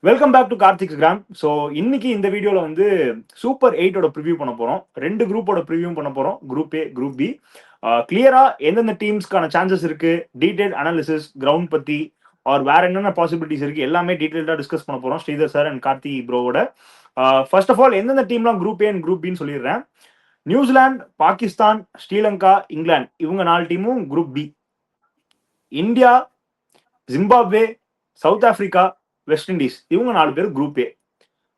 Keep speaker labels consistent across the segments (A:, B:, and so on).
A: Welcome back to Karthik's gram. So இன்னைக்கு இந்த வீடியோல வந்து சூப்பர் 8ஓட ப்ரிவியூ பண்ண போறோம். 2 குரூப்போட ப்ரிவியூ பண்ண போறோம். Group A, group B. கிளியரா எந்தெந்த டீம்ஸ்க்கான சான்சஸ் இருக்கு, டீடைல் அனாலிசிஸ், கிரவுண்ட் பத்தி ஆர் வேற என்னென்ன பாசிபிலிட்டிஸ் இருக்கு எல்லாமே டீடைல்டா டிஸ்கஸ் பண்ண போறோம் ஸ்ரீதர் சார் அண்ட் கார்த்தி ப்ரோவோட. ஃபர்ஸ்ட் ஆஃப் ஆல் எந்தெந்த டீம்லாம் குரூப் ஏ அண்ட் குரூப் பின்னு சொல்லிடுறேன். நியூசிலாந்து, பாகிஸ்தான், ஸ்ரீலங்கா, இங்கிலாந்து இவங்க 4 டீமும் group B. India, Zimbabwe, South Africa, West Indies இவங்க 4 பேர் குரூப் ஏ.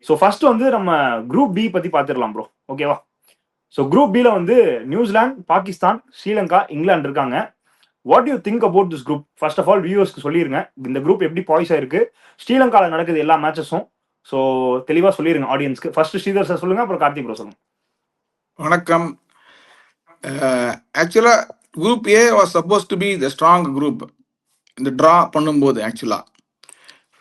A: ஸோ ஃபர்ஸ்ட் வந்து நம்ம குரூப் பி பத்தி பார்த்துடலாம் ப்ரோ, ஓகேவா? ஸோ குரூப் பில வந்து நியூசிலாந்து, பாகிஸ்தான், ஸ்ரீலங்கா, இங்கிலாந்து இருக்காங்க. What you think about this group? First of all வியூவர்ஸ்க்கு சொல்லிருங்க, இந்த குரூப் எப்படி பாய்ஸ் ஆயிருக்கு, ஸ்ரீலங்காவில் நடக்குது எல்லா மேட்சஸும். ஸோ தெளிவா சொல்லிருங்க ஆடியன்ஸ்க்கு. ஃபர்ஸ்ட் ஸ்ரீதர் சார் சொல்லுங்க, அப்புறம் கார்த்திக் ப்ரோ சொல்லுங்க.
B: வணக்கம். ஆக்சுவலா group A was supposed to be the strong group இந்த ட்ரா பண்ணும்போது ஆக்சுவலா.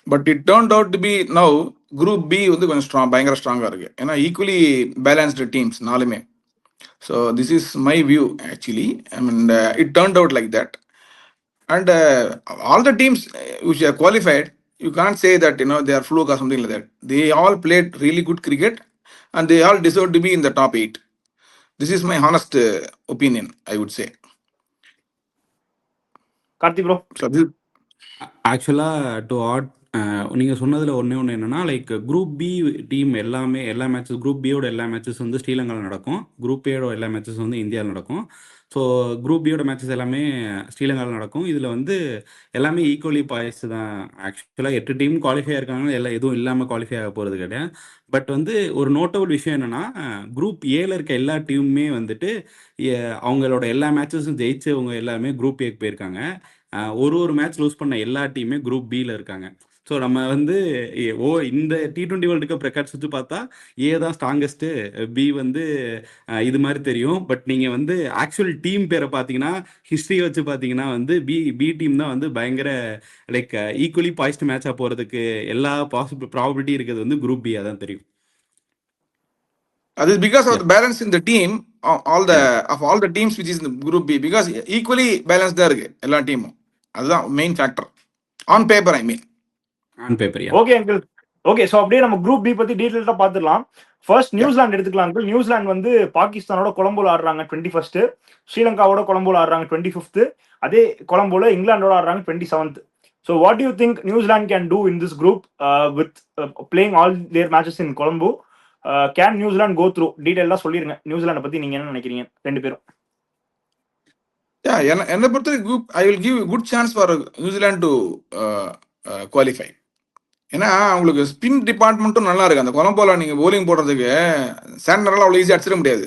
B: But it turned out to be now group B வந்து கொஞ்சம் பயங்கர ஸ்ட்ராங்காக இருக்கு. ஏன்னா ஈக்குவலி பேலன்ஸ்டு டீம்ஸ் நாலுமே. So this is my view actually. And it turned out like that. And all the teams which are qualified, you can't say that they are fluke or something like that. They all played really good cricket and they all deserve to be in the top 8. This is my honest opinion, I would say.
A: Karthik bro.
C: ஆக்சுவலாக to add நீங்கள் சொன்னதில் ஒன்று என்னென்னா, like group B team எல்லா matches, group பியோட எல்லா matches வந்து ஸ்ரீலங்காவில் நடக்கும், குரூப் ஏயோட எல்லா மேட்சஸ் வந்து இந்தியாவில் நடக்கும். ஸோ குரூப் பியோட மேட்சஸ் எல்லாமே ஸ்ரீலங்காவில் நடக்கும். இதில் வந்து எல்லாமே ஈக்குவலி பாய்ஸ் தான். ஆக்சுவலாக 8 டீம் குவாலிஃபை இருக்காங்க, எதுவும் இல்லாமல் குவாலிஃபை ஆக போகிறது கிடையாது. பட் வந்து ஒரு நோட்டபிள் விஷயம் என்னென்னா, குரூப் ஏல இருக்க எல்லா டீமுமே வந்துட்டு அவங்களோட எல்லா மேட்சஸும் ஜெயிச்சவங்க எல்லாமே குரூப் ஏக்கு போயிருக்காங்க. ஒரு மேட்ச் லூஸ் பண்ண எல்லா டீமே குரூப் பியில் இருக்காங்க. ஸோ நம்ம வந்து இந்த T20 வேர்ல்டு கப் ரெக்கார்ட்ஸ் வச்சு பார்த்தா ஏ தான் ஸ்ட்ராங்கஸ்ட்டு, பி வந்து இது மாதிரி தெரியும். பட் நீங்கள் வந்து ஆக்சுவல் டீம் பேரை பார்த்தீங்கன்னா, ஹிஸ்ட்ரியை வச்சு பார்த்தீங்கன்னா வந்து பி டீம் தான் வந்து பயங்கர லைக் ஈக்குவலி பாய்ஸ்ட் மேட்சாக போகிறதுக்கு எல்லா ப்ராபபிலிட்டி இருக்கிறது வந்து குரூப் பியாக தான் தெரியும்.
B: That is because of the balance in the team, all the teams which is in the group B, because equally balanced there இருக்கு எல்லா டீமும். அதுதான் main factor on paper, I mean
C: on paper.
A: Okay uncle, okay. So அப்படியே நம்ம group B பத்தி டீடைல்டா பார்த்துடலாம். First New Zealand எடுத்துக்கலாம் uncle. New Zealand வந்து பாகிஸ்தானோட கொலம்போல ஆடுறாங்க 21st, ஸ்ரீலங்காவோட கொலம்போல ஆடுறாங்க 25th, அதே கொலம்போல இங்கிலாண்டோட ஆடுறாங்க 27th. So what you think New Zealand can do in this group with playing all their matches in Colombo? Can New Zealand go through? டீடைலா சொல்லிருங்க நியூசிலாண்டை பத்தி நீங்க என்ன நினைக்கிறீங்க ரெண்டு பேரும்.
B: என்னை பொறுத்த group I will give good chance for New Zealand to qualify. ஏன்னா அவங்களுக்கு ஸ்பின் டிபார்ட்மெண்ட்டும் நல்லா இருக்கு. அந்த கொலம்போல நீங்க போலிங் போடுறதுக்கு சாண்டர்லாம் அவ்வளோ ஈஸியாக அடிச்சிட முடியாது.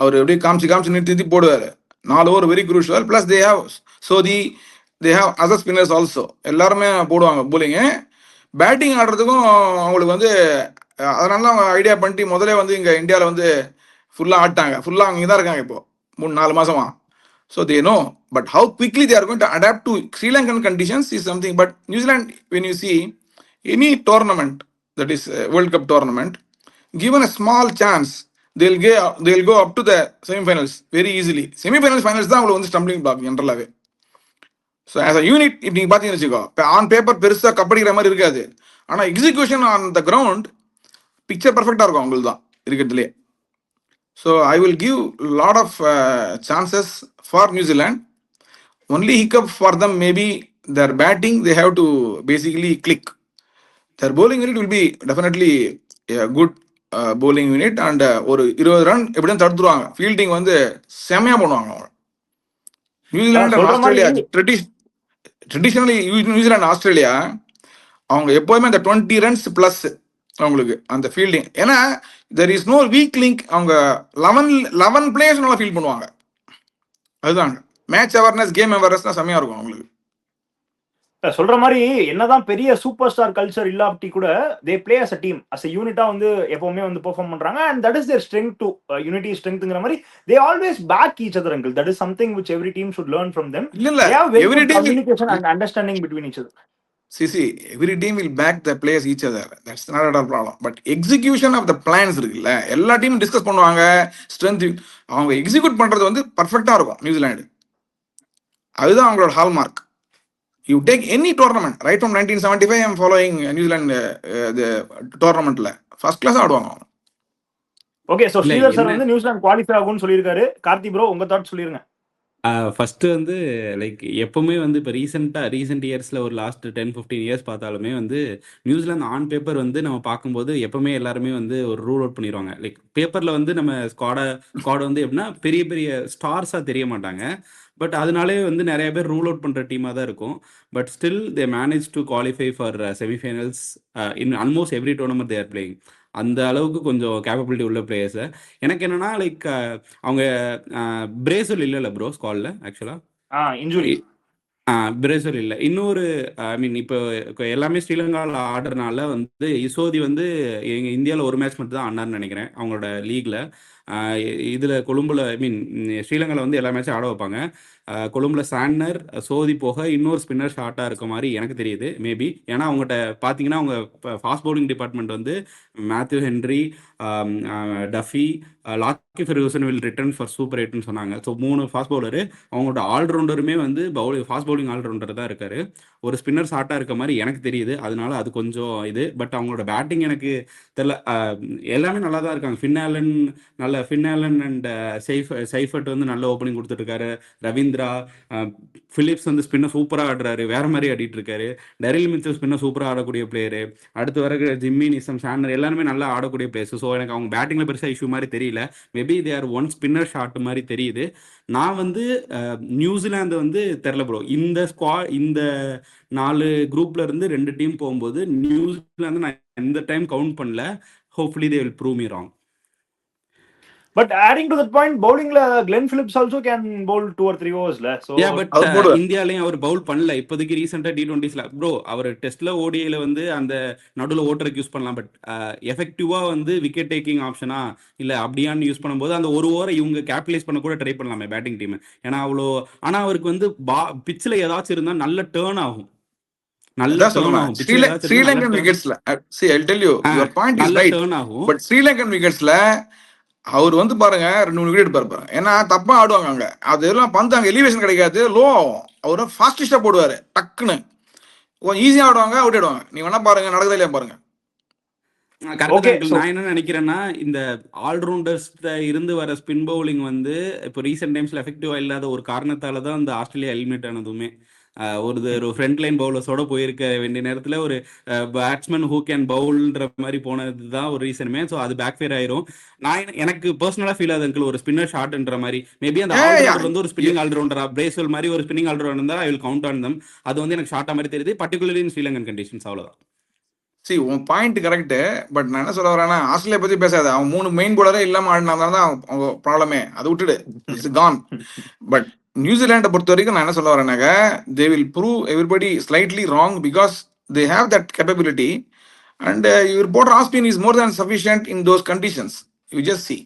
B: அவர் எப்படியே காமிச்சு நிறுத்தி போடுவார். 4 over very crucial. Plus they have Sodhi, they have other spinners also. எல்லாருமே போடுவாங்க போலிங்கு. பேட்டிங் ஆடுறதுக்கும் அவங்களுக்கு வந்து அதனால அவங்க ஐடியா பண்ணிட்டு முதலே வந்து இங்கே இந்தியாவில் வந்து ஃபுல்லாக ஆட்டாங்க. ஃபுல்லாக அவங்க தான் இருக்காங்க இப்போ 3-4 மாசமா. So they know, but how quickly they are going to adapt to Sri Lankan conditions is something. But New Zealand, when you see any tournament, that is World Cup tournament, given a small chance, they'll go up to the semi-finals very easily. Semi-finals, finals தான் அவங்களுக்கு வந்து stumbling black ஜென்ரலாகவே. So as a unit இப்போ நீங்கள் பார்த்தீங்கன்னு வச்சுக்கோ, இப்போ on paper பெருசாக கப்படிக்கிற மாதிரி இருக்காது. ஆனால் execution on the ground picture பர்ஃபெக்டாக இருக்கும் அவங்களுக்கு தான் இருக்கிறதுலே. So I will give lot of chances for New Zealand. Only hiccup for them maybe their batting, they have to basically click. Their bowling unit will be definitely a good bowling unit and ஒரு 20 run எப்படியும் தடுத்துருவாங்க. Fielding வந்து செமையா பண்ணுவாங்க அவங்க. New Zealand and Australia traditionally New Zealand Australia அவங்க எப்போதுமே அந்த 20 runs plus அவங்களுக்கு அந்த ஃபீல்டிங். ஏன்னா there is no weak link. அவங்க 11 பிளேயர்ஸ் நல்லா ஃபீல் பண்ணுவாங்க. அதுதாங்க மேட்ச் அவேர்னஸ், கேம் அவேர்னஸ் செமையா இருக்கும் அவங்களுக்கு.
A: சொல்ற மாதிரி என்னதான் பெரிய சூப்பர் ஸ்டார் கல்ச்சர் இல்லாட்டி கூட they play as a team, as a யூனிட்டா வந்து எப்பவுமே வந்து பெர்ஃபார்ம் பண்றாங்க. And that is their strength to unity ஸ்ட்ரெங்த்ங்கிற மாதிரி they always back each other uncle. That is something which every team should learn from them.
B: இல்ல
A: They have very
B: every
A: good
B: team
A: communication and understanding between each other.
B: See, every team will back the players each other. That's not at all problem. But execution of the plans இருக்குல்ல, எல்லா டீமும் discuss பண்ணுவாங்க. Strength அவங்க execute பண்றது வந்து பர்ஃபெக்டா இருக்கும் New Zealand. அதுதான் அவங்களோட hallmark. You take any tournament, right from 1975, I'm following New Zealand the tournamentல ஃபர்ஸ்ட் கிளாஸ் ஆடுவாங்க.
A: ஓகே, சோ
C: இல்லை
A: ஸ்ரீதர் சார்
C: என்ன
A: வந்து நியூசிலாந்து குவாலிஃபை ஆகும்னு சொல்லியிருக்காரு. கார்த்தி ப்ரோ உங்க தாட் சொல்லிருங்க.
C: ஃபர்ஸ்ட் வந்து லைக் எப்பவுமே வந்து இப்போ ரீசெண்ட் இயர்ஸில் ஒரு லாஸ்ட் 10-15 இயர்ஸ் பார்த்தாலுமே வந்து நியூசிலாந்து ஆன் பேப்பர் வந்து நம்ம பார்க்கும்போது எப்பவுமே எல்லாருமே வந்து ஒரு ரூல் அவுட் பண்ணிடுவாங்க. லைக் பேப்பரில் வந்து நம்ம ஸ்குவாட் வந்து எப்படின்னா பெரிய பெரிய ஸ்டார்ஸாக தெரிய மாட்டாங்க. பட் அதனாலே வந்து நிறைய பேர் ரூல் அவுட் பண்ணுற டீமாக தான் இருக்கும். But still they manage to qualify for semifinals in almost every tournament their playing. அந்த அளவுக்கு கொஞ்சம் கேப்பபிலிட்டி உள்ள பிளேயர்ஸை. எனக்கு என்னன்னா லைக் அவங்க பிரேசில் இல்லைல்ல ப்ரோ ஸ்குவாட்ல ஆக்சுவலாக
A: இன்ஜுரி
C: பிரேசில் இல்லை. இன்னொரு ஐ மீன் இப்போ எல்லாமே ஸ்ரீலங்காவில் ஆடுறதுனால வந்து இசோதி வந்து எங்கள் இந்தியாவில் ஒரு மேட்ச் மட்டும் தான் ஆடினார்னு நினைக்கிறேன் அவங்களோட லீக்ல. இதில் கொழும்புல ஐ மீன் ஸ்ரீலங்காவில் வந்து எல்லா மேட்சும் ஆட வைப்பாங்க. கொழும்புல சாண்டர் சோதி போக இன்னொரு ஸ்பின்னர் ஷார்ட்டாக இருக்க மாதிரி எனக்கு தெரியுது மேபி. ஏன்னா அவங்ககிட்ட பார்த்தீங்கன்னா அவங்க ஃபாஸ்ட் பவுலிங் டிபார்ட்மெண்ட் வந்து Matthew Henry, Duffy, Lockie Ferguson will return for super 8ன்னு சொன்னாங்க. So 3 fast bowler. அவங்களோட ஆல்ரவுண்டருமே வந்து ஃபாஸ்ட் பவுலிங் ஆல்ரவுண்டர் தான் இருக்காரு. ஒரு ஸ்பின்னர் ஷார்ட்டாக இருக்க மாதிரி எனக்கு தெரியுது. அதனால அது கொஞ்சம் இது. பட் அவங்களோட பேட்டிங் எனக்கு தெரியல. எல்லாமே நல்லா தான் இருக்காங்க. ஃபின் ஆலன் அண்ட் சைஃபர்ட் வந்து நல்ல ஓப்பனிங் கொடுத்துட்ருக்காரு. ரவீந்திரா, பிலிப்ஸ் வந்து ஸ்பின்னர் சூப்பராக ஆடுறாரு, வேற மாதிரி ஆடிட்டு இருக்காரு. டெரில் மிச்சல் ஸ்பின்னர் சூப்பராக ஆடக்கூடிய பிளேயரு. அடுத்து வர ஜிம்மி, நிசம், சாண்டர் எல்லாருமே நல்லா ஆடக்கூடிய பிளேயர்ஸ். ஸோ எனக்கு அவங்க பேட்டிங்கில் பெருசாக இஷ்யூ மாதிரி தெரியல. Maybe they are one spinner shot மாதிரி தெரியுது. நான் வந்து நியூசிலாந்து வந்து தெரில ப்ரோ. இந்த 4 குரூப்ல இருந்து 2 டீம் போகும்போது நியூசிலாந்து நான் எந்த டைம் கவுண்ட் பண்ணல. Hopefully they will prove me wrong.
A: But adding to that point, bowlingல Glenn Phillips also can bowl 2 or 3 overs. So
C: but இந்தியாலையும் அவர் பவுல் பண்ணல இப்போதைக்கு ரீசெண்டாக T20s ப்ரோ. அவர் டெஸ்ட்ல ஓடிஐல வந்து அந்த நடுவில் ஓட்டருக்கு யூஸ் பண்ணலாம். பட் எஃபெக்டிவா வந்து விக்கெட் டேக்கிங் ஆப்ஷனா இல்லை அப்படியான்னு யூஸ் பண்ணும்போது அந்த ஒரு ஓவரை இவங்க கேபிட்டலைஸ் பண்ண கூட ட்ரை பண்ணலாமே பேட்டிங் டீம். ஏன்னா அவ்வளோ ஆனால் அவருக்கு வந்து பிச்சில் ஏதாச்சும் இருந்தால் நல்ல டேர்ன் ஆகும். நல்ல டேர்ன் ஆகும்.
B: ஸ்ரீலங்கன் விக்கெட்ஸ்ல see I'll tell you your point is right.
C: Turn ஆகும்.
B: பட் ஸ்ரீலங்கன் விக்கெட்ஸ்ல அவர் வந்து பாருங்க 2 விக்கெட் பாருங்க. ஏன்னா தப்பா ஆடுவாங்க அங்க. அதெல்லாம் பந்து அங்க எலிவேஷன் கிடைக்காது, லோ ஆகும். அவரு ஃபாஸ்டஸ்டா போடுவாரு டக்குன்னு. கொஞ்சம் ஈஸியா ஆடுவாங்க, அவுட் ஆயிடுவாங்க. நீ வேணா பாருங்க, நடக்குதா இல்லையா பாருங்க.
C: நான் என்ன நினைக்கிறேன்னா இந்த ஆல்ரவுண்டர்ஸ் இருந்து வர ஸ்பின் பவுலிங் வந்து இப்போ ரீசெண்ட் டைம்ஸ்ல எஃபெக்டிவா இல்லாத ஒரு காரணத்தால தான் இந்த ஆஸ்திரேலியா எலிமினேட் ஆனதுமே. ஒரு ஃப்ரண்ட் லைன் பவுலர்ஸோட போயிருக்க வேண்டிய நேரத்தில் ஒரு பேட்ஸ்மேன் ஹூ கேன் பவுல்ன்ற மாதிரி போனது தான் ஒரு ரீசனுமே. ஸோ அது பேக் ஃபேர் ஆயிரும். எனக்கு பர்சனலாக ஃபீல் ஆகுது ஒரு ஸ்பின்னர் ஷாட்ன்ற மாதிரி. மேபி அந்த ஆல்ரவுண்டர் வந்து ஒரு ஸ்பின்னிங் ஆல்ரவுண்டரா பிரேசில் மாதிரி ஒரு ஸ்பின்னிங் ஆல்ரவுண்டர் இருந்தால் I will count on them. அது வந்து எனக்கு ஷார்ட்டா மாதிரி தெரியுது, பர்டிகுலர்லி இன் ஸ்ரீலங்கன் கண்டிஷன்ஸ். அவ்வளோதான்.
B: சி உன் பாயிண்ட் கரெக்டு. பட் நான் என்ன சொல்ல வரேன்னா ஆஸ்திரேலியா பத்தி பேசாத. அவன் 3 மெயின் போலரே இல்லாம ஆடினா தான் அவங்க ப்ராப்ளமே. அதை விட்டுடு, இட்ஸ் கான். பட் நியூசிலாண்டை பொறுத்த வரைக்கும் நான் என்ன சொல்ல வரேனாக்க they will prove everybody slightly wrong because they have that capability and your border aspen is more than sufficient in those conditions. You just see.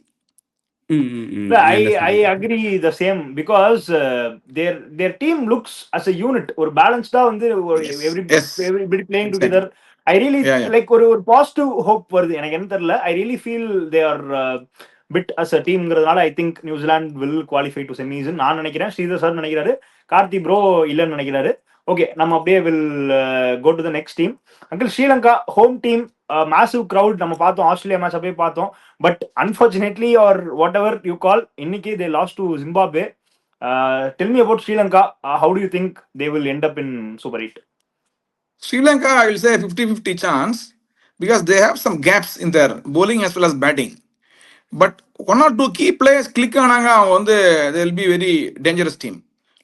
A: I agree the same because their team looks as a unit. ஒரு பேலன்ஸ்டா வந்து everybody playing together. I really like ஒரு positive hope வருது. எனக்கு என்ன தெரியல, I really feel they are bit as a teamங்கிறதுனால I think New Zealand will qualify to semis நான் நினைக்கிறேன். Sridhar sir நினைக்கிறாரு, கார்த்தி ப்ரோ இல்லைன்னு நினைக்கிறாரு. ஓகே, நம்ம அப்படியே will go to the next team. Uncle Sri Lanka home team, massive crowd நம்ம பார்த்தோம். ஆஸ்திரேலியா மேட்ச் அப்படியே பார்த்தோம். But unfortunately or whatever you call, இன்னைக்கு they lost to Zimbabwe. Tell me about Sri Lanka. How do you think they will end up in super 8?
B: Sri Lanka, I will say 50-50 chance because they have some gaps in their bowling as well as batting. But 1 or 2 key players click ஆனாங்க, அவங்க வந்து they will be very dangerous team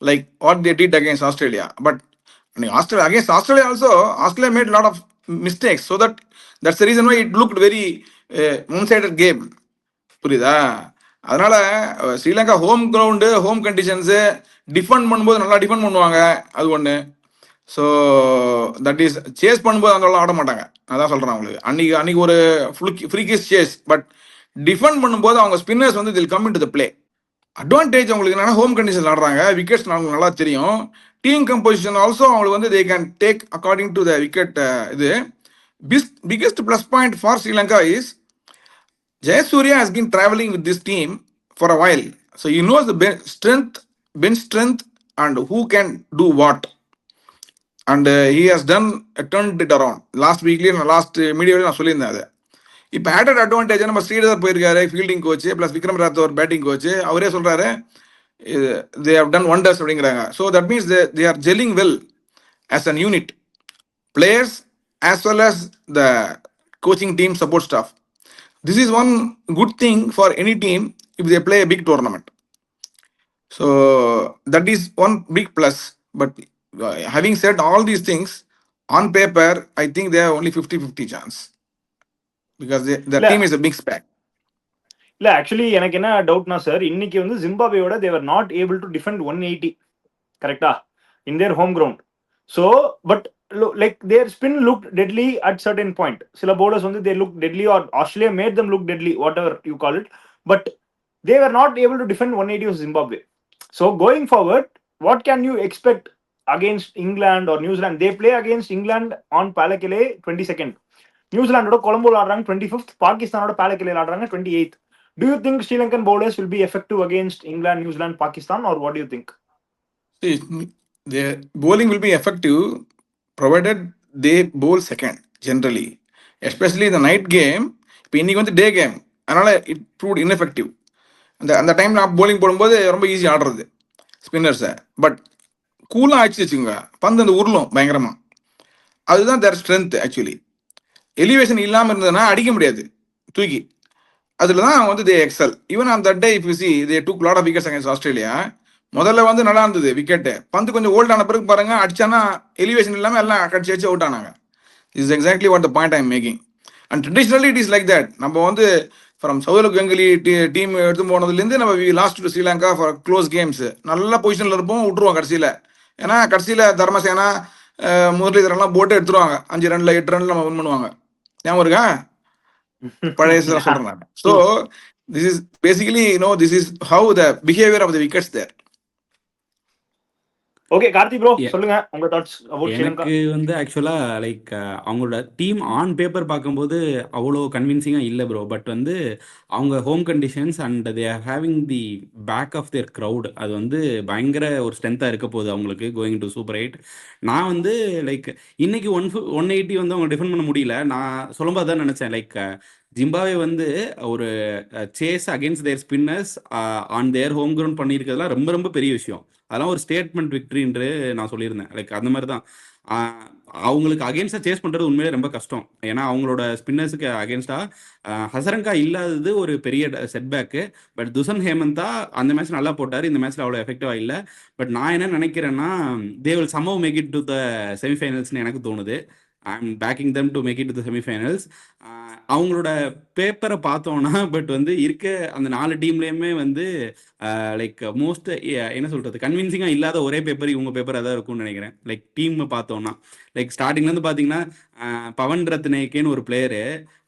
B: like what they did against Australia. But against Australia also, Australia made a lot of mistakes, so that's the reason why it looked very one-sided game. புரியுதா? அதனால Sri Lanka home ground, home conditions, defend பண்ணும்போது நல்லா defend பண்ணுவாங்க, அது ஒன்று. So that is chase பண்ணும்போது அந்த ஆட மாட்டாங்க. அதான் சொல்கிறேன் அவங்களுக்கு. அன்னைக்கு ஒரு ஃப்ரீகிஸ் சேஸ், பட் டிஃபெண்ட் பண்ணும்போது அவங்க ஸ்பின்னர்ஸ் வந்து தில் come in to the play. Advantage அவங்களுக்கு என்னன்னா ஹோம் கண்டிஷன் ஆடுறாங்க, விக்கெட்ஸ் அவங்களுக்கு நல்லா தெரியும். டீம் கம்போசிஷன் ஆல்சோ அவங்களுக்கு வந்து they can take according to the wicket. இது biggest plus point for Sri Lanka is Jayasuriya has been traveling with this team for a while, so he knows the bench strength and who can do what. And he has done turned it around. Last வீக்லேயே last மீடியாவிலே நான் சொல்லியிருந்தேன் அதை. இப்போ added advantage நம்ம ஸ்ரீதர் போயிருக்காரு fielding coach, plus Vikram Rathore batting coach. அவரே சொல்றாரு தே ஹவ் டன் ஒண்டர்ஸ் அப்படிங்கிறாங்க. So that means they are jelling well as an unit, players as well as the coaching team support staff. This is one good thing for any team if they play a big tournament. So that is one big plus. But having said all these things, on paper, I think they have only 50-50 chance because their
A: இல்ல
B: team is a mixed bag.
A: இல்ல actually எனக்கு என்ன டவுட்னா sir, இன்னைக்கு வந்து ஜிம்பாப்வேயோட they were not able to defend 180 கரெக்டா in their home ground. So but like their spin look deadly at certain point. சில பவுலர்ஸ் வந்து they look deadly or Australia made them look deadly, whatever you call it. But they were not able to defend 180 of Zimbabwe. So going forward, what can you expect against England or New Zealand? They play against England on Palakele 22nd. New Zealand oda Colombo ஆடுறாங்க 25th, Pakistan oda Palakele ஆடுறாங்க 28th. Do you think Sri Lankan bowlers will be effective against England, New Zealand, Pakistan, or what do you think?
B: See, their bowling will be effective provided they bowl second generally, especially the night game. இப்போ இன்னைக்கு வந்து டே game, அதனால it proved ineffective. அந்த time நான் bowling போடும்போது ரொம்ப easy ஆடுறது ஸ்பின்னர்ஸை. But கூலாக ஆயிடுச்சு வச்சுக்கோங்க, பந்து அந்த உருளும் பயங்கரமாக. அதுதான் தேர் ஸ்ட்ரென்த் ஆக்சுவலி. எலிவேஷன் இல்லாமல் இருந்ததுன்னா அடிக்க முடியாது தூக்கி. அதில் தான் வந்து they excel. Even on that day if you see they took lot of wickets against Australia. முதல்ல வந்து நல்லா இருந்தது விக்கெட்டு, பந்து கொஞ்சம் ஓல்ட் ஆன பிறகு பாருங்க அடிச்சானா எலிவேஷன் இல்லாமல் எல்லாம் கடிச்சு வச்சு அவுட் ஆனாங்க. Is exactly what the point I am making. And traditionally it is like that. நம்ம வந்து ஃப்ரம் சௌரவ் கங்குலி டீம் எடுத்து போனதுலேருந்து நம்ம we lost to Sri Lanka for close games. நல்ல பொசிஷனில் இருப்போம், விட்டுருவோம் கடைசியில். ஏன்னா கடைசியில் தர்மசேனா முரளிதரெல்லாம் போட்டு எடுத்துருவாங்க, 5 ரன்ல 8 ரன்ல நம்ம வின் பண்ணுவாங்க. ஞாபகம் இருக்கா? பழைய சொல்றேன் நான். So this is basically this is how the behaviour of the wickets there.
A: Okay Karthi bro, சொல்லுங்க உங்க தாட்ஸ் அபௌட் ஸ்ரீலங்கா.
C: எனக்கு வந்து ஆக்சுவலா லைக் அவங்களோட டீம் ஆன் பேப்பர் பார்க்கும்போது அவ்வளோ கன்வின்சிங்காக இல்லை ப்ரோ. பட் வந்து அவங்க home conditions and they are having the back of their crowd, அது வந்து பயங்கர ஒரு ஸ்ட்ரென்த்தாக இருக்க போகுது அவங்களுக்கு கோயிங் டு சூப்பர் 8. நான் வந்து லைக் இன்னைக்கு 180 வந்து அவங்க டிஃபெண்ட் பண்ண முடியல. நான் சொல்லும்போது தான் நினச்சேன் லைக் ஜிம்பாவே வந்து ஒரு chase against their spinners on their home ground பண்ணியிருக்கிறதுலாம் ரொம்ப ரொம்ப பெரிய விஷயம். அதெல்லாம் ஒரு ஸ்டேட்மெண்ட் விக்ட்ரின்று நான் சொல்லியிருந்தேன். லைக் அந்த மாதிரி தான் அவங்களுக்கு அகேன்ஸ்டாக சேஸ் பண்ணுறது உண்மையிலே ரொம்ப கஷ்டம். ஏன்னா அவங்களோட ஸ்பின்னர்ஸுக்கு அகேன்ஸ்டாக ஹசரங்கா இல்லாதது ஒரு பெரிய செட்பேக்கு. பட் துஷன் ஹேமந்தா அந்த மேட்ச் நல்லா போட்டார், இந்த மேட்ச்சில் அவ்வளோ எஃபெக்டிவாக இல்லை. பட் நான் என்ன நினைக்கிறேன்னா they will somehow make it to the செமிஃபைனல்ஸ்னு எனக்கு தோணுது. I am backing them to make it to the semifinals. அவங்களோட பேப்பரை பார்த்தோன்னா பட் வந்து இருக்க அந்த 4 டீம்லேயுமே வந்து லைக் மோஸ்ட் என்ன சொல்கிறது கன்வின்சிங்காக இல்லாத ஒரே பேப்பர் இவங்க பேப்பராக தான் இருக்கும்னு நினைக்கிறேன். லைக் டீம் பார்த்தோன்னா லைக் ஸ்டார்டிங்லேருந்து பார்த்தீங்கன்னா பவன் ரத்னேக்கேன்னு ஒரு பிளேயரு,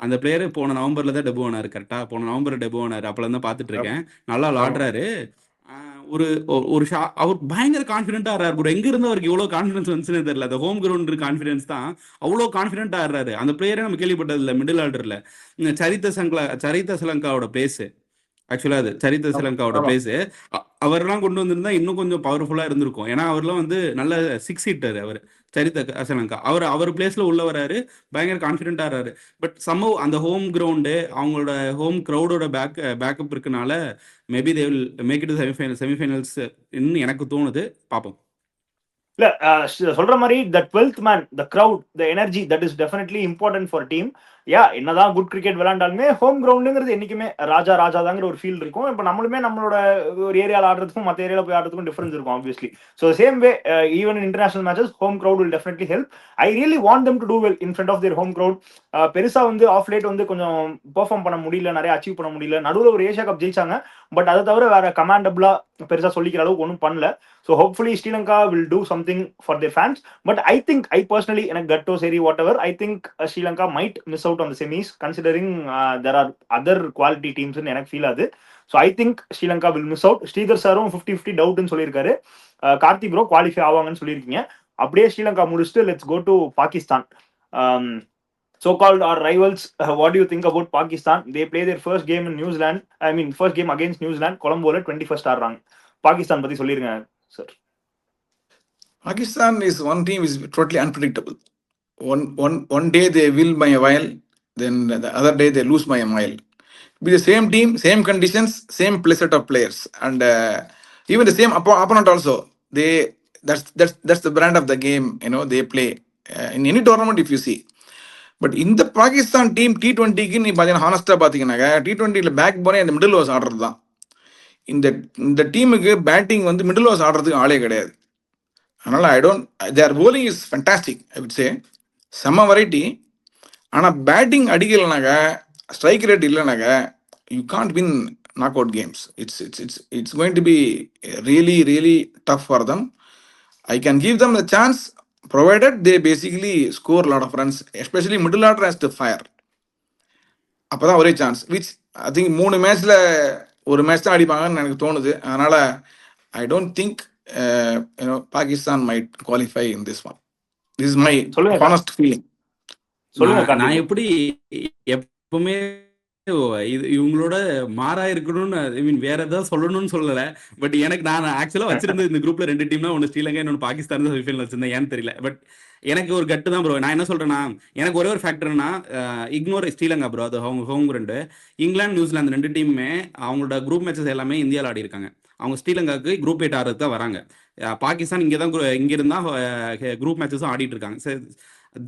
C: அந்த பிளேயரு போன நவம்பரில் தான் டெபு ஆனார். கரெக்டாக போன நவம்பர் டெபு ஆனார். அப்போலாம் தான் பார்த்துட்டு இருக்கேன். நல்லா விளாடுறாரு. ஒரு ஒரு அவர் பயங்கர கான்ஃபிடென்ட்டா ஆடுறாரு ப்ரோ. எங்க இருந்து அவருக்கு இவ்வளவு கான்ஃபிடன்ஸ் வந்துச்சுன்னு தெரியல. அந்த ஹோம் கிரவுண்ட் கான்ஃபிடன்ஸ் தான் அவ்வளோ கான்ஃபிடென்ட்டா ஆடுறாரு. அந்த பிளேயரே நம்ம கேள்விப்பட்டது இல்லை மிடில் ஆர்டர்ல. சரித்த ஸ்ரீலங்காவோட பிளேஸ் ஆக்சுவலா அது சரித்த ஸ்ரீலங்காவோட பிளேஸ். அவரெல்லாம் கொண்டு வந்திருந்தா இன்னும் கொஞ்சம் பவர்ஃபுல்லா இருந்திருக்கும். ஏன்னா அவர்லாம் வந்து நல்ல 6 ஹிட்டர் அவர் சரித்த ஸ்ரீலங்கா. அவர் பிளேஸ்ல உள்ள வராரு, பயங்கர கான்ஃபிடென்ட்டா ஆறாரு. பட் சம்பவ் அந்த ஹோம் கிரவுண்டு அவங்களோட ஹோம் கிரௌடோட பேக்கப் இருக்கனால maybe they will make it semifinals இன்னும் எனக்கு தோணுது. பார்ப்போம்.
A: இல்ல சொல்ற மாதிரி the 12th man, the crowd, the energy, that is definitely important for team. என்னதான் குட் கிரிக்கெட் விளையாண்டாலுமே ஹோம் கிரவுண்டுங்கிறது என்னைக்குமே ராஜா தாங்கிற ஒரு ஃபீல் இருக்கும். இப்போ நம்மளுமே நம்மளோட ஒரு ஏரியாவில் ஆடுறதுக்கும் மற்ற ஏரியாவில் போய் ஆடுறதுக்கும் டிஃபரன்ஸ் இருக்கும் obviously. So same way even in international matches home crowd will definitely help. I really want them to do well in front of their home crowd. பெருசா வந்து ஆஃப் லேட் வந்து கொஞ்சம் பெர்ஃபார்ம் பண்ண முடியல, நிறைய அச்சீவ் பண்ண முடியல. நடுவில் ஒரு ஏஷியா கப் ஜெயிச்சாங்க, பட் அதை தவிர வேற கமாண்டபிளா பெருசா சொல்லிக்கிற அளவுக்கு ஒன்றும் பண்ணல. So hopefully Sri Lanka will do something for their fans. But I think I personally எனக்கு கட்டோ சரி what ever, I think Sri Lanka might miss out on the semis considering there are other quality teams ன்னு எனக்கு ஃபீல் ஆகுது. So I think Sri Lanka will miss out. Sridhar சாரும் 50-50 டவுட்னு சொல்லியிருக்காரு. Karthi bro qualify ஆவாங்கன்னு சொல்லியிருக்கீங்க. அப்படியே ஸ்ரீலங்கா முடிச்சுட்டு let's go to Pakistan. So-called our rivals, what do you think about Pakistan? They play their first game in New Zealand. I mean, first game against New Zealand. Colombo 21st ஆடுறாங்க. பாகிஸ்தான் பத்தி சொல்லிருங்க sir.
B: Pakistan is one team is totally unpredictable. One day they will by a mile, then the other day they lose by a mile. Be the same team, same conditions, same play set of players, and even the same opponent also. They that's the brand of the game. They play in any tournament if you see. But இந்த Pakistan team T20க்கு நீ பார்த்தீங்கன்னா ஹானஸ்டாக பார்த்தீங்கன்னாக்கா T20ல back போனே இந்த middle overs ஆடுறது தான். இந்த இந்த டீமுக்கு பேட்டிங் வந்து மிடில் ஓவர்ஸ் ஆடுறதுக்கு ஆளே கிடையாது. அதனால் தேர் bowling இஸ் ஃபென்டாஸ்டிக் ஐ விட் சே. செம்ம வெரைட்டி. ஆனால் பேட்டிங் அடிக்கலைனாக்கா, ஸ்ட்ரைக் ரேட் இல்லைனாக்கா, you can't win knock out games. It's going to be really really tough for them. I can give them the chance provided they basically score a lot of runs, especially middle order has to fire. அப்போதான் ஒரே chance, which I think 3 மேட்ச்ல ஒரு match தான் அடிப்பாங்கன்னு எனக்கு தோணுது. அதனால I don't think Pakistan might qualify in this one. This is my honest feeling.
C: நான் எப்படி எப்பவுமே இது இவங்களோட மாறா இருக்கணும்னு ஐ மீன் வேற ஏதாவது சொல்லணும்னு சொல்லல. பட் எனக்கு நான் ஆக்சுவலா வச்சிருந்தது இந்த குரூப்ல 2 டீம்னா, ஒன்னு ஸ்ரீலங்கா, இன்னொன்று பாகிஸ்தான் தான் செமிஃபைனல் வச்சிருந்தேன். ஏன்னு தெரியல. பட் எனக்கு ஒரு கட்டு தான் ப்ரோ. நான் என்ன சொல்றேன்னா, எனக்கு ஒரே ஒரு ஃபேக்டர்னா, இக்னோர் ஸ்ரீலங்கா ப்ரோ. அது அவங்க ஹோம் கிரவுண்டு. இங்கிலாந்து நியூசிலாந்து 2 டீமுமே அவங்களோட குரூப் மேட்சஸ் எல்லாமே இந்தியாவில் ஆடி இருக்காங்க. அவங்க ஸ்ரீலங்காவுக்கு குரூப் 8 ஆடுறதுக்கு தான் வராங்க. பாகிஸ்தான் இங்கே தான் இங்கிருந்தா குரூப் மேட்சஸும் ஆடிட்டு இருக்காங்க.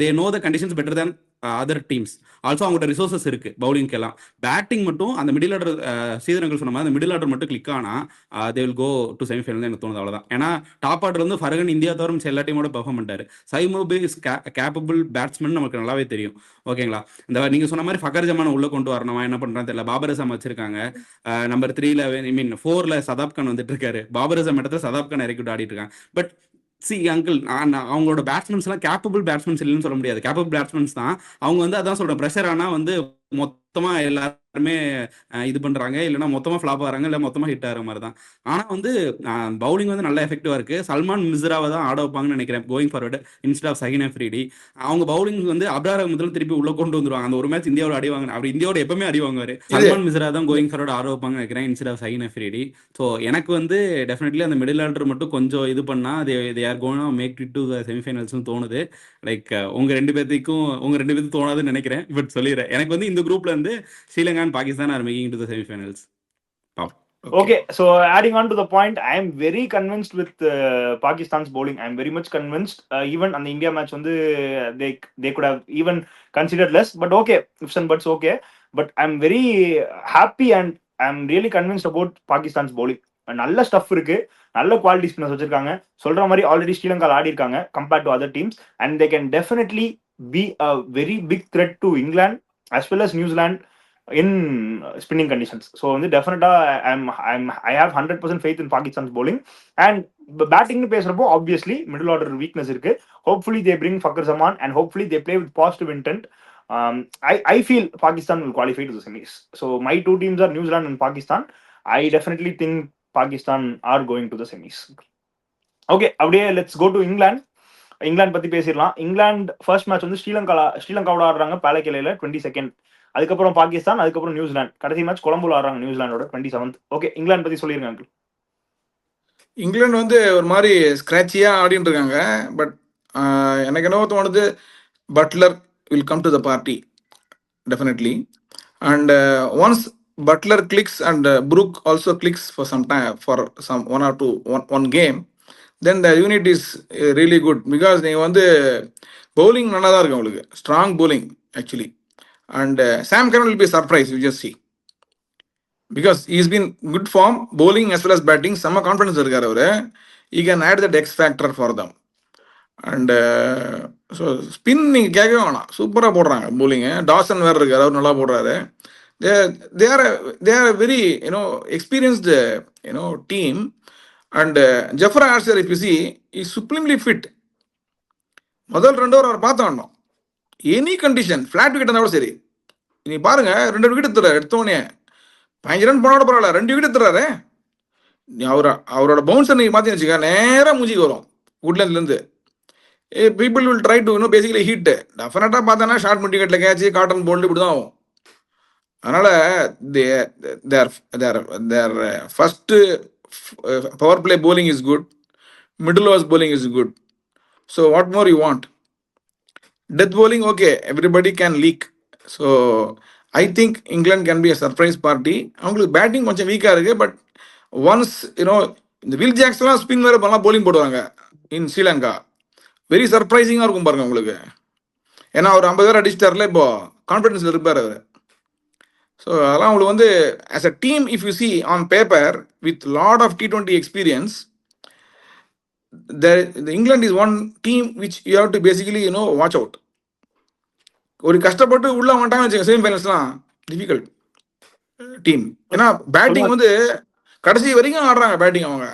C: They know the conditions better than other teams. Also அவங்களோட ரிசோர்சஸ் இருக்கு பவுலிங்க்கு எல்லாம். பேட்டிங் மட்டும் அந்த மிடில் ஆர்டர் சீதரங்கள் சொன்ன மாதிரி அந்த மிடில் ஆர்டர் மட்டும் கிளிக் ஆனா they will go to semifinal எனக்கு தோணுது. அவ்வளவுதான். ஏன்னா டாப் ஆர்டர் வந்து ஃபர்கன் இந்தியா தவிர எல்லா டீமோட பெர்ஃபார்ம் பண்ணிட்டாரு. சைமோபி இஸ் கேப்பபிள் பேட்ஸ்மேன் நமக்கு நல்லாவே தெரியும். ஓகேங்களா. இந்த நீங்க சொன்ன மாதிரி ஃபக்கர் ஜமான் உள்ள கொண்டு வரணும். என்ன பண்றான்னு தெரியல. பாபர் அசாம் வச்சிருக்காங்க நம்பர் 3ல, ஐ மீன் 4ல சதாப் கான் வந்துட்டு இருக்காரு. பாபர் அசாம் இடத்துல சதாப் கான் இறக்கிட்டு ஆடிட்டு இருக்காங்க. பட் சி அங்கிள், அவங்களோட பேட்ஸ்மேன்ஸ் எல்லாம் கேப்பபிள் பேட்ஸ்மேன்ஸ் இல்லைன்னு சொல்ல முடியாது. கேப்பபிள் பேட்ஸ்மேன்ஸ் தான். அவங்க வந்து அதான் சொல்றேன், ப்ரெஷர் ஆனா வந்து மொத்தமா எல்லாருமே இது பண்றாங்க, இல்லைன்னா மொத்தமா ஃபிளாப் ஆகிறாங்க, இல்லை மொத்தமா ஹிட் ஆகிற மாதிரி தான். ஆனா வந்து பவுலிங் வந்து நல்ல எஃபெக்டிவா இருக்கு. சல்மான் மிஸ்ராவை தான் ஆட வைப்பாங்கன்னு நினைக்கிறேன் going forward instead of Shaheen Afridi. அவங்க பவுலிங் வந்து அப்ரார் முதல்ல திருப்பி உள்ள கொண்டு வந்துருவாங்க. அந்த ஒரு மேட்ச் இந்தியாவோட அடிவாங்க. அப்படி இந்தியாவோட எப்பவுமே அடிவாங்குவாரு. சல்மான் மிஸ்ரா தான் கோயிங் ஃபார்வர்டு ஆட வைப்பாங்கன்னு நினைக்கிறேன் instead of Shaheen Afridi. So எனக்கு வந்து டெஃபினெட்லி அந்த மிடில் ஆர்டர் மட்டும் கொஞ்சம் இது பண்ணா they are going to make it to the செமிஃபைனல்ஸ்னு தோணுது. லைக் உங்க 2 பேத்துக்கும் தோணாதுன்னு நினைக்கிறேன். பட் சொல்லிடுறேன், எனக்கு வந்து இந்த குரூப்ல இருந்து Sri Lanka and Pakistan are making into the semi-finals.
A: Okay, so adding on to the point, I am very convinced with Pakistan's bowling. I am very much convinced. Even on the India match, they could have even considered less. But okay, ifs and buts okay. But I am very happy and I am really convinced about Pakistan's bowling. நல்ல stuff இருக்கு, நல்ல quality spinners வச்சிருக்காங்க. சொல்ற மாதிரி already Sri Lanka ஆடி இருக்காங்க compared to other teams. And they can definitely be a very big threat to England as well as New Zealand in spinning conditions. So வந்து டெஃபினட்டா I have 100% faith in Pakistan's bowling. And batting பேசுறப்போ obviously middle order weakness இருக்கு. Hopefully they bring Fakhar Zaman and hopefully they play with positive intent. I feel Pakistan will qualify to the semis. So my 2 teams are New Zealand and Pakistan. I definitely think Pakistan are going to the semis. Okay, அப்படியே let's go to England. England பத்தி பேசிடலாம். England first match வந்து ஸ்ரீலங்காவோட ஆடுறாங்க பாலக்கேலையில 22nd. அதுக்கப்புறம் பாகிஸ்தான், அதுக்கப்புறம் New Zealand. கடைசி match கொலம்போல ஆடுறாங்க நியூசிலாண்டோட 27th. Okay, England பத்தி சொல்லிருங்க அங்கிள்.
B: இங்கிலாந்து வந்து ஒரு மாதிரி ஸ்கிராச்சியா ஆடிட்டு இருக்காங்க. பட் எனக்கு என்ன தோணுது, Butler will come to the party definitely. And once Butler clicks and Brook also clicks for some time, for some one game, then the unit is really good because they வந்து bowling நல்லா தான் இருக்கு உங்களுக்கு, strong bowling actually. And Sam Curran will be surprised, you just see, because he's been good form bowling as well as batting. Some confidence இருக்காரு அவரு. He can add that X factor for them. And so spin நீங்க கேட்கவே வேணாம், சூப்பரா போடுறாங்க bowling. Dawson வேற இருக்காரு, அவர் நல்லா போடுறாரு. They are a very experienced team. And Jafra Archer, if you see, is supremely fit. முதல் 2 ஓவர் அவர் பார்த்தோம், எனி கண்டிஷன் ஃபிளாட் விக்கெட் இருந்தாலும் சரி. நீ பாருங்க, 2 விக்கெட் எடுத்தோடனே 15 ரன் போனோட பரவாயில்ல, 2 விக்கெட் எடுத்துறாரு. அவரோட பவுன்சர் நீங்க பார்த்தீங்கன்னு வச்சுக்க, நேரா மூஞ்சிக்கு வரும் வுட்லேண்ட்ல இருந்து. People will try to basically hit. டெஃபினட்டா பார்த்தோன்னா ஷார்ட் மிட் விக்கெட்ல கேட்ச், காட்டன் போல்டு இப்படி தான் ஆகும். அதனால their first power play bowling is good, middle overs bowling is good, so what more you want? Death bowling, okay, everybody can leak. So I think England can be a surprise party. அவங்களுக்கு batting கொஞ்சம் வீக்காக இருக்கு, but once you know இந்த will ஜாக்ஸ்லாம் spin வேறு பண்ணலாம், bowling போடுவாங்க இன் Sri Lanka. Very சர்ப்ரைசிங்காக இருக்கும் பாருங்க உங்களுக்கு. ஏன்னா அவர் 50 பேர் அடிச்சிட்டார்ல, இப்போ கான்ஃபிடன்ஸில் இருப்பார் அவர். ஸோ அதெல்லாம் உங்களுக்கு வந்து as a team, if you see on paper with lot of T20 experience, the England is one team which you have to basically watch out. ஒரு கஷ்டப்பட்டு உள்ள வந்துட்டாங்கன்னு வச்சுக்கோங்க, செமிஃபைனல்ஸ்லாம் டிஃபிகல்ட் டீம். ஏன்னா பேட்டிங் வந்து கடைசி வரைக்கும் ஆடுறாங்க பேட்டிங் அவங்க.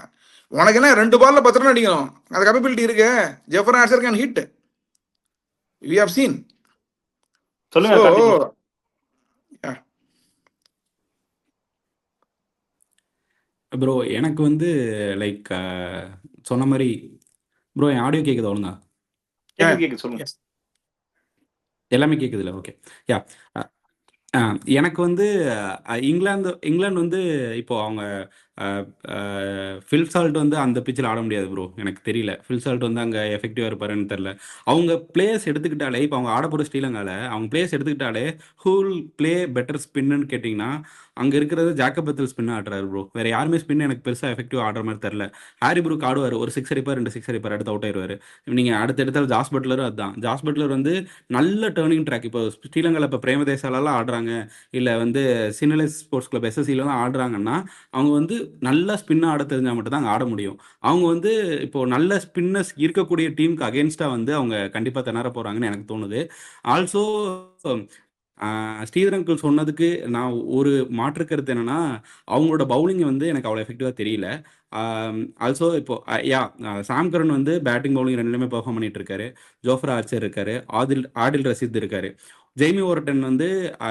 B: உனக்கு என்ன 2 பால்ல 10 ரன் அடிக்கணும், அந்த கேப்பபிலிட்டி இருக்கு. Jofra Archer can hit, we have seen.
A: சொல்லுங்க
B: So
A: Karthik bro.
B: yeah.
C: Bro எனக்கு வந்து லைக் சொன்ன மாதிரி ப்ரோ என் ஆடியோ கேட்குது ஒழுங்கா?
A: கேக்குது சொல்லுங்க.
B: Yes.
C: எல்லாமே கேட்குதுல்ல? ஓகே. யா எனக்கு வந்து இங்கிலாந்து வந்து இப்போ அவங்க ஃபில் சால்ட் வந்து அந்த பிச்சில் ஆட முடியாது ப்ரோ. எனக்கு தெரியல ஃபில் சால்ட் வந்து அங்கே எஃபெக்டிவாக இருப்பாருன்னு தெரில. அவங்க பிளேயர்ஸ் எடுத்துக்கிட்டாலே, இப்போ அவங்க ஆட போகிற ஸ்ரீலங்காவில் அவங்க பிளேயர்ஸ் எடுத்துக்கிட்டாலே ஹூல் பிளே பெட்டர் ஸ்பின்னு கேட்டிங்கன்னா அங்கே இருக்கிறது ஜாக்கப் பெத்தல் ஸ்பின் ஆடுறாரு ப்ரோ. வேறு யாருமே ஸ்பின் எனக்கு பெருசாக எஃபெக்டிவாக ஆடுற மாதிரி தெரில. ஹாரி ப்ரூக் ஆடுவார், ஒரு 6 அடிப்பார், 2 6 அடிப்பார், அடுத்து அவுட் ஆயிடுவார். நீங்கள் அடுத்த இடத்துல ஜாஸ் பட்லரும் அதுதான். ஜாஸ் பட்லர் வந்து நல்ல டேர்னிங் ட்ராக். இப்போ ஸ்ரீலங்காவில் இப்போ பிரேமதேசாலலாம் ஆடுறாங்க, இல்லை வந்து சின்னலைஸ் ஸ்போர்ட்ஸ் கிளப் SSCலாம் ஆடுறாங்கன்னா அவங்க வந்து நல்லா ஸ்பின் ஆட தெரிஞ்சால் மட்டும் தான் அங்கே ஆட முடியும். அவங்க வந்து இப்போது நல்ல ஸ்பின்னர்ஸ் இருக்கக்கூடிய டீமுக்கு அகேன்ஸ்டாக வந்து அவங்க கண்டிப்பாக திணற போகிறாங்கன்னு எனக்கு தோணுது. ஆல்சோ ஸ்ரீதர் அங்கிள் சொன்னதுக்கு நான் ஒரு மாற்று கருத்து என்னன்னா, அவங்களோட பவுலிங் வந்து எனக்கு அவ்வளோ எஃபெக்டிவாக தெரியல. ஆல்சோ இப்போ சாம் கரன் வந்து பேட்டிங் பவுலிங் ரெண்டுலேயுமே பெர்ஃபார்ம் பண்ணிட்டு இருக்காரு. ஜோஃப்ரா ஆர்ச்சர் இருக்காரு, ஆடில் ரஷீத் இருக்காரு. ஜெய்மி ஓவர்டன் வந்து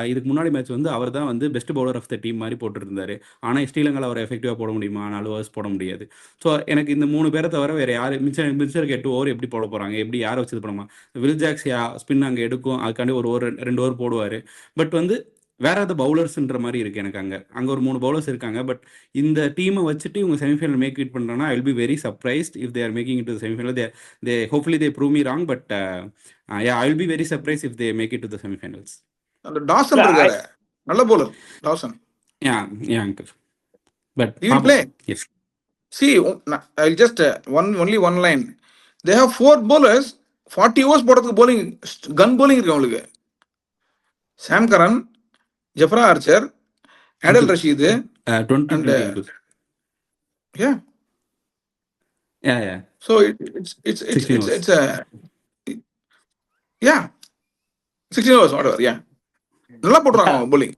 C: இதுக்கு முன்னாடி மேட்ச் வந்து அவர் தான் வந்து best bowler of the team மாதிரி போட்டுருந்தாரு. ஆனால் ஸ்ரீலங்காவில் அவர் எஃபெக்டிவாக போட முடியுமா? 4 ஓவர்ஸ் போட முடியாது. ஸோ எனக்கு இந்த 3 பேரை தவிர வேறு யார் மிச்சருக்கு 8 ஓவர் எப்படி போட போகிறாங்க? எப்படி யாரை வச்சு இது பண்ணுமா? வில் ஜாக்ஸ் ஸ்பின் அங்கே எடுக்கும், அதுக்காண்டி ஒரு ஓவர் 2 ஓவர் போடுவார். பட் வந்து வேற ஏதாவது பவுலர்ஸ்ன்ற மாதிரி இருக்குது எனக்கு. அங்கே ஒரு 3 பவுலர்ஸ் இருக்காங்க. பட் இந்த டீமை வச்சுட்டு இவங்க செமிஃபைனல் மேக் இட் பண்ணுறாங்கன்னா I will be very surprised if they are making it to semifinal. They hopefully they prove me wrong, but I will be very surprise if they make it to the semifinals.
B: அந்த Dawson இருக்காரு, நல்ல bowler Dawson.
C: Yeah, uncle. But
B: He will play.
C: yes.
B: See, I'll just only one line. They have 4 bowlers, 40 overs போடுறதுக்கு bowling, gun bowling இருக்கு அவங்களுக்கு. Sam Curran, Jofra Archer, Adil Rashid,
C: 20
B: and
C: 20 uncle.
B: yeah.
C: Yeah.
B: So it's
C: 16 overs.
B: it's a yeah, 16 overs whatever. Yeah, நல்லா போடுறாங்க bowling.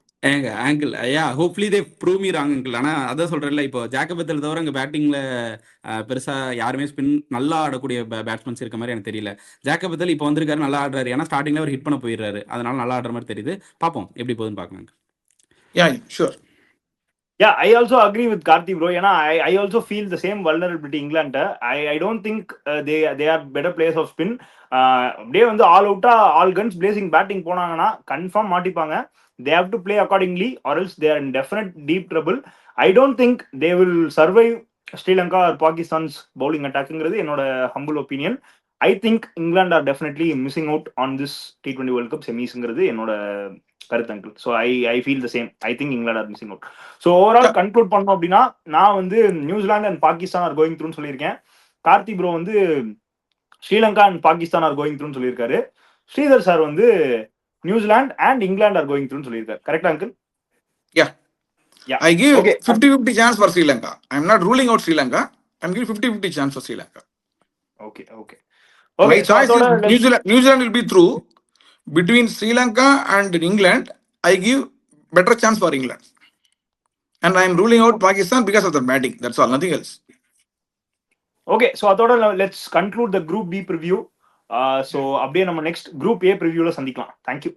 C: Angle hopefully they prove me wrong uncle. ஆனால் அதான் சொல்கிறேன்ல, இப்போ Jacob Bethel தவிர அங்கே பேட்டிங்கில் பெருசாக யாருமே ஸ்பின் நல்லா ஆடக்கூடிய பேட்ஸ்மேன்ஸ் இருக்க மாதிரி எனக்கு தெரியல. ஜாக்கப் பெத்தல் இப்போ வந்திருக்காரு, நல்லா ஆடுறாரு. ஏன்னா ஸ்டார்டிங்கில் அவர் ஹிட் பண்ண போயிடுறாரு, அதனால நல்லா ஆடுற மாதிரி தெரியுது. பார்ப்போம் எப்படி போகுதுன்னு பார்க்கலாம்.
B: Yeah, sure.
A: Yeah, I also agree with Karthi bro. ஏன்னா I also feel the same vulnerability England. I don't think they are better players of spin. அப்படியே வந்து ஆல் அவுட்டா ஆல் கன்ஸ் பிளேசிங் பேட்டிங் போனாங்கன்னா கன்ஃபார்ம் மாட்டிப்பாங்க. They have to play accordingly or else they are in definite deep trouble. I don't think they will survive Sri Lanka or Pakistan's bowling attackங்கிறது என்னோட humble opinion. I think England are definitely missing out on this T20 World Cup semisங்கிறது என்னோட கருத்து uncle. So I feel the same. I think England are missing out. So overall conclude பண்ணோம் அப்படின்னா நான் வந்து New Zealand and Pakistan are going த்ரூன்னு சொல்லியிருக்கேன். Karthi bro வந்து Sri Lanka and Pakistan are going த்ரூன்னு சொல்லியிருக்காரு. ஸ்ரீதர் சார் வந்து New Zealand and England are going த்ரூன்னு சொல்லியிருக்காரு. கரெக்டா uncle?
B: Yeah. I give 50-50 chance for Sri Lanka. I'm not ruling out Sri Lanka. I'm giving 50-50 chance for Sri Lanka.
A: Okay.
B: My choice is New Zealand will be through. Between Sri Lanka and England, I give better chance for England. And I'm ruling out Pakistan because of the batting. That's all, nothing else.
A: Okay, so அதோட let's conclude the Group B preview. So அப்படியே நம்ம next Group A previewல சந்திக்கலாம். Thank you.